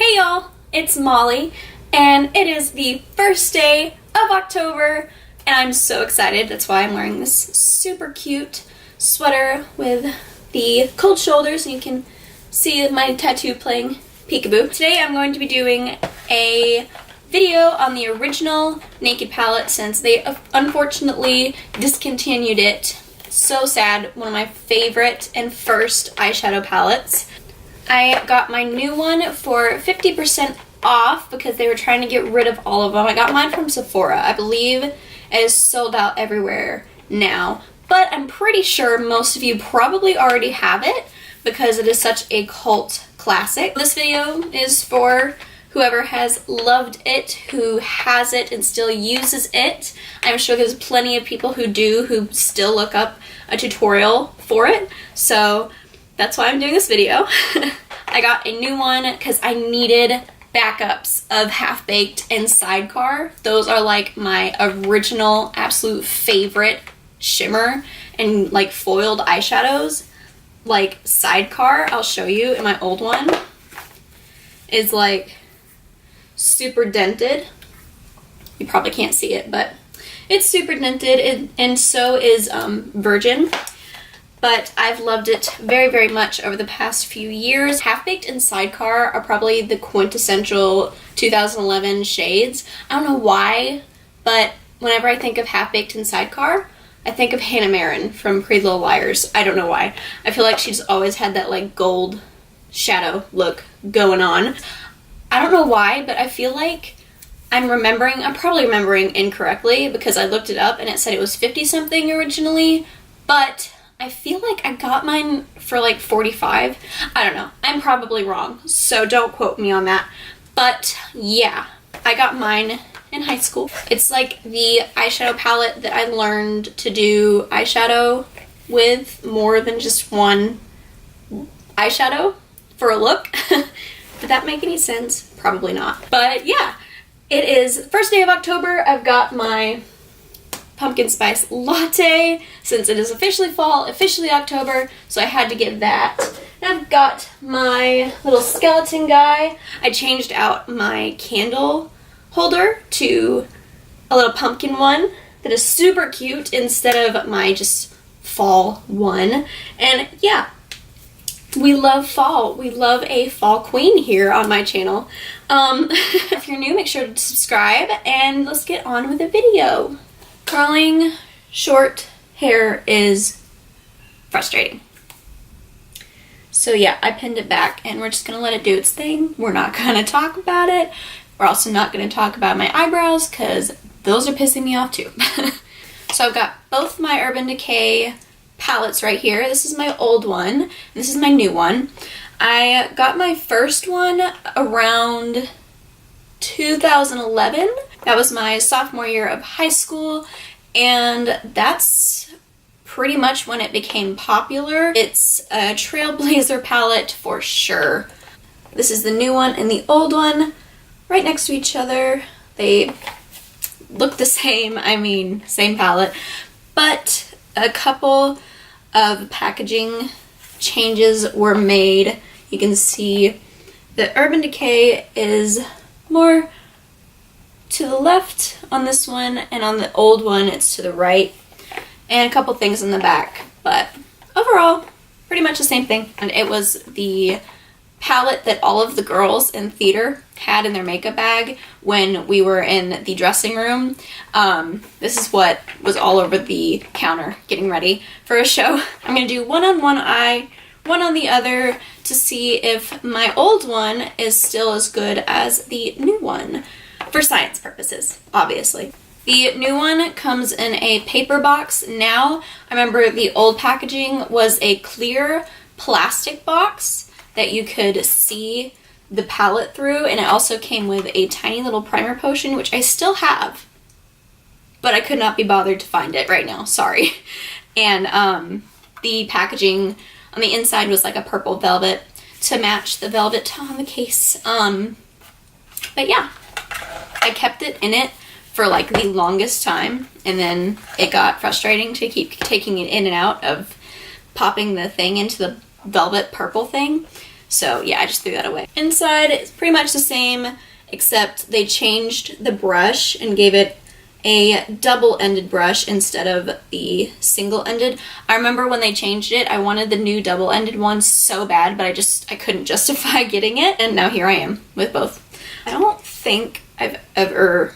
Hey y'all, it's Molly, and it is the first day of October, and I'm so excited. That's why I'm wearing this super cute sweater with the cold shoulders, and you can see my tattoo playing peekaboo. Today I'm going to be doing a video on the original Naked palette since they unfortunately discontinued it. So sad. One of my favorite and first eyeshadow palettes. I got my new one for 50% off because they were trying to get rid of all of them. I got mine from Sephora. I believe it is sold out everywhere now, but I'm pretty sure most of you probably already have it because it is such a cult classic. This video is for whoever has loved it, who has it and still uses it. I'm sure there's plenty of people who do, who still look up a tutorial for it, so that's why I'm doing this video. I got a new one because I needed backups of Half Baked and Sidecar. Those are like my original absolute favorite shimmer and like foiled eyeshadows. Like Sidecar, I'll show you, in my old one, is like super dented. You probably can't see it, but it's super dented, and so is Virgin. But I've loved it very, very much over the past few years. Half Baked and Sidecar are probably the quintessential 2011 shades. I don't know why, but whenever I think of Half Baked and Sidecar, I think of Hannah Marin from Pretty Little Liars. I don't know why. I feel like she's always had that like gold shadow look going on. I don't know why, but I feel like I'm probably remembering incorrectly because I looked it up and it said it was 50 something originally, but I feel like I got mine for like 45. I don't know. I'm probably wrong, so don't quote me on that. But yeah, I got mine in high school. It's like the eyeshadow palette that I learned to do eyeshadow with more than just one eyeshadow for a look. Did that make any sense? Probably not. But yeah, it is first day of October. I've got my pumpkin spice latte since it is officially fall, officially October, so I had to get that. And I've got my little skeleton guy. I changed out my candle holder to a little pumpkin one that is super cute instead of my just fall one. And yeah, we love fall. We love a fall queen here on my channel. If you're new, make sure to subscribe and let's get on with the video. Curling short hair is frustrating. So yeah, I pinned it back and we're just gonna let it do its thing. We're not gonna talk about it. We're also not gonna talk about my eyebrows because those are pissing me off too. So I've got both my Urban Decay palettes right here. This is my old one, and this is my new one. I got my first one around 2011. That was my sophomore year of high school, and that's pretty much when it became popular. It's a trailblazer palette for sure. This is the new one and the old one right next to each other. They look the same, I mean, same palette, but a couple of packaging changes were made. You can see the Urban Decay is more to the left on this one, and on the old one it's to the right, and a couple things in the back, but overall pretty much the same thing. And it was the palette that all of the girls in theater had in their makeup bag when we were in the dressing room. This is what was all over the counter getting ready for a show. I'm gonna do one on one eye, one on the other, to see if my old one is still as good as the new one. For science purposes, obviously. The new one comes in a paper box now. I remember the old packaging was a clear plastic box that you could see the palette through, and it also came with a tiny little primer potion, which I still have, but I could not be bothered to find it right now, sorry. And the packaging on the inside was like a purple velvet to match the velvet on the case. But yeah, I kept it in it for like the longest time, and then it got frustrating to keep taking it in and out of popping the thing into the velvet purple thing. So yeah, I just threw that away. Inside it's pretty much the same, except they changed the brush and gave it a double-ended brush instead of the single-ended. I remember when they changed it, I wanted the new double-ended one so bad, but I couldn't justify getting it, and now here I am with both. I don't think I've ever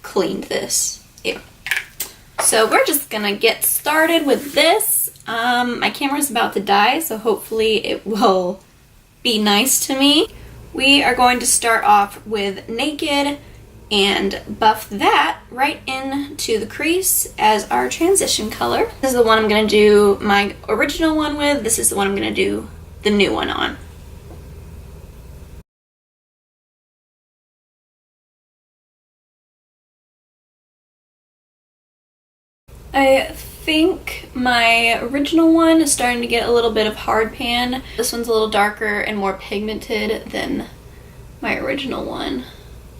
cleaned this. Ew. So we're just gonna get started with this. My camera's about to die, so hopefully it will be nice to me. We are going to start off with Naked and buff that right into the crease as our transition color. This is the one I'm going to do my original one with. This is the one I'm going to do the new one on. I think my original one is starting to get a little bit of hard pan. This one's a little darker and more pigmented than my original one.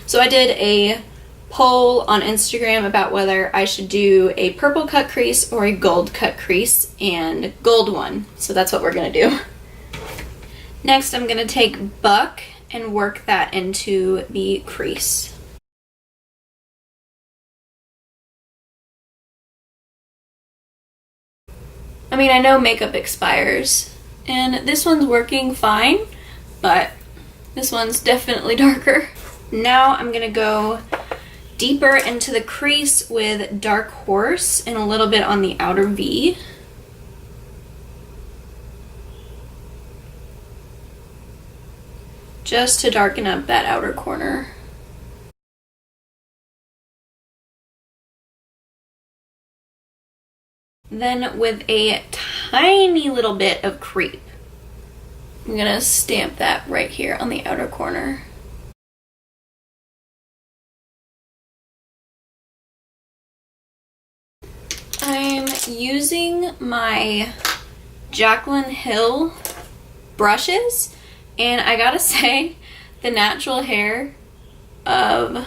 So I did a poll on Instagram about whether I should do a purple cut crease or a gold cut crease, and gold one. So that's what we're gonna do. Next, I'm gonna take Buck and work that into the crease. I mean, I know makeup expires, and this one's working fine, but this one's definitely darker. Now I'm gonna go deeper into the crease with Dark Horse and a little bit on the outer V. Just to darken up that outer corner. Then with a tiny little bit of Creep, I'm gonna stamp that right here on the outer corner. I'm using my Jaclyn Hill brushes, and I gotta say, the natural hair of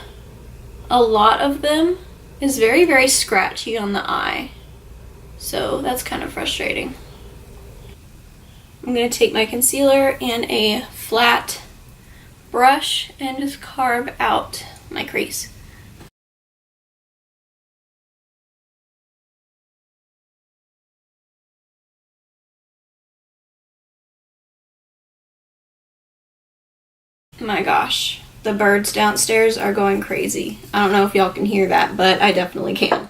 a lot of them is very, very scratchy on the eye. So that's kind of frustrating. I'm gonna take my concealer and a flat brush and just carve out my crease. My gosh, the birds downstairs are going crazy. I don't know if y'all can hear that, but I definitely can.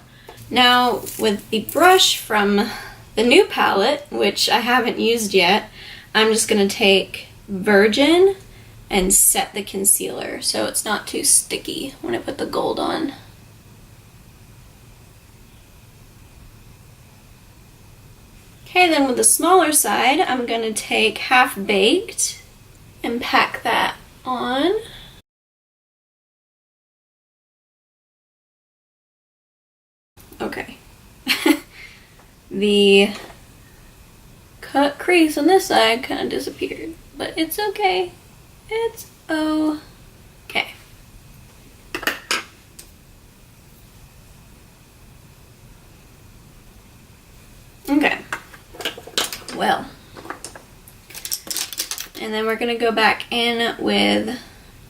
Now, with the brush from the new palette, which I haven't used yet, I'm just gonna take Virgin and set the concealer so it's not too sticky when I put the gold on. Okay, then with the smaller side, I'm gonna take Half Baked and pack that on. Okay. The cut crease on this side kind of disappeared, but it's okay. It's okay. Okay. Well. And then we're gonna go back in with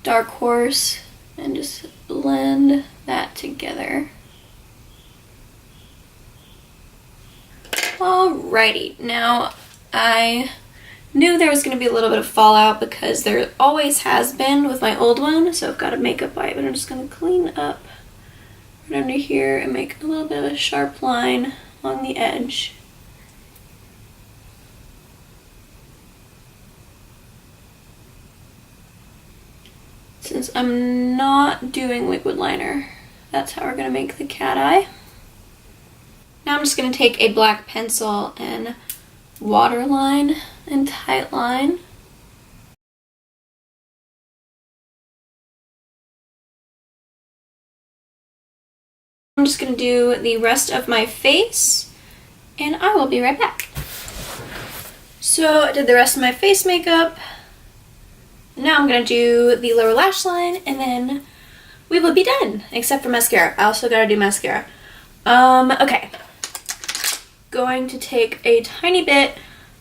Dark Horse and just blend that together. Alrighty, now I knew there was going to be a little bit of fallout because there always has been with my old one, so I've got a makeup wipe, but I'm just going to clean up right under here and make a little bit of a sharp line along the edge. Since I'm not doing liquid liner, that's how we're going to make the cat eye. Now I'm just going to take a black pencil and waterline and tightline. I'm just going to do the rest of my face, and I will be right back. So I did the rest of my face makeup. Now I'm going to do the lower lash line, and then we will be done, except for mascara. I also got to do mascara. Okay. Going to take a tiny bit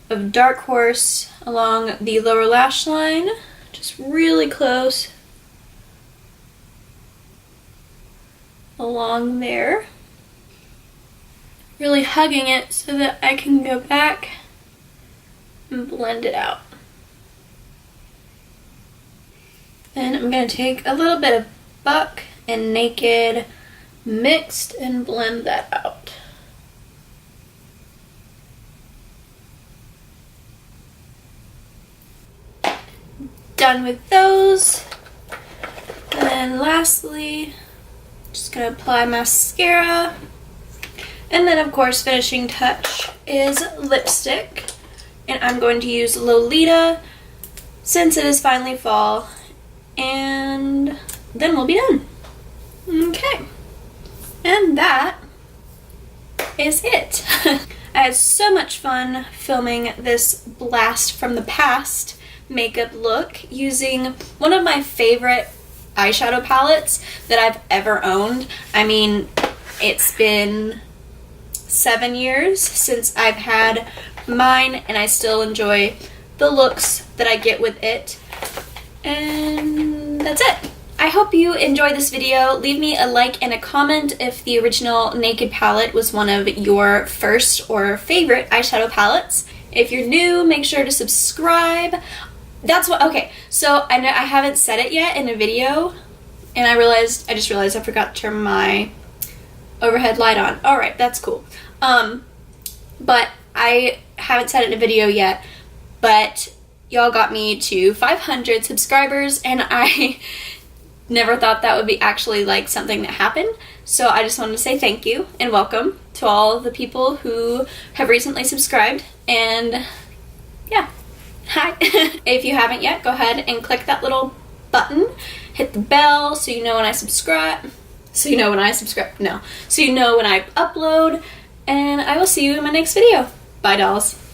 of Dark Horse along the lower lash line, just really close along there. Really hugging it so that I can go back and blend it out. Then I'm going to take a little bit of Buck and Naked mixed and blend that out. Done with those. And then lastly, just going to apply mascara. And then of course, finishing touch is lipstick. And I'm going to use Lolita since it is finally fall. And then we'll be done. Okay. And that is it. I had so much fun filming this blast from the past makeup look using one of my favorite eyeshadow palettes that I've ever owned. I mean, it's been 7 years since I've had mine, and I still enjoy the looks that I get with it. And that's it. I hope you enjoyed this video. Leave me a like and a comment if the original Naked palette was one of your first or favorite eyeshadow palettes. If you're new, make sure to subscribe. That's what, okay, so I know I haven't said it yet in a video, and I just realized I forgot to turn my overhead light on. Alright, that's cool. But I haven't said it in a video yet, but y'all got me to 500 subscribers, and I never thought that would be actually like something that happened. So I just wanted to say thank you and welcome to all the people who have recently subscribed, and yeah, hi. If you haven't yet, go ahead and click that little button, hit the bell so you know when I subscribe, so you know when I upload, and I will see you in my next video. Bye, dolls.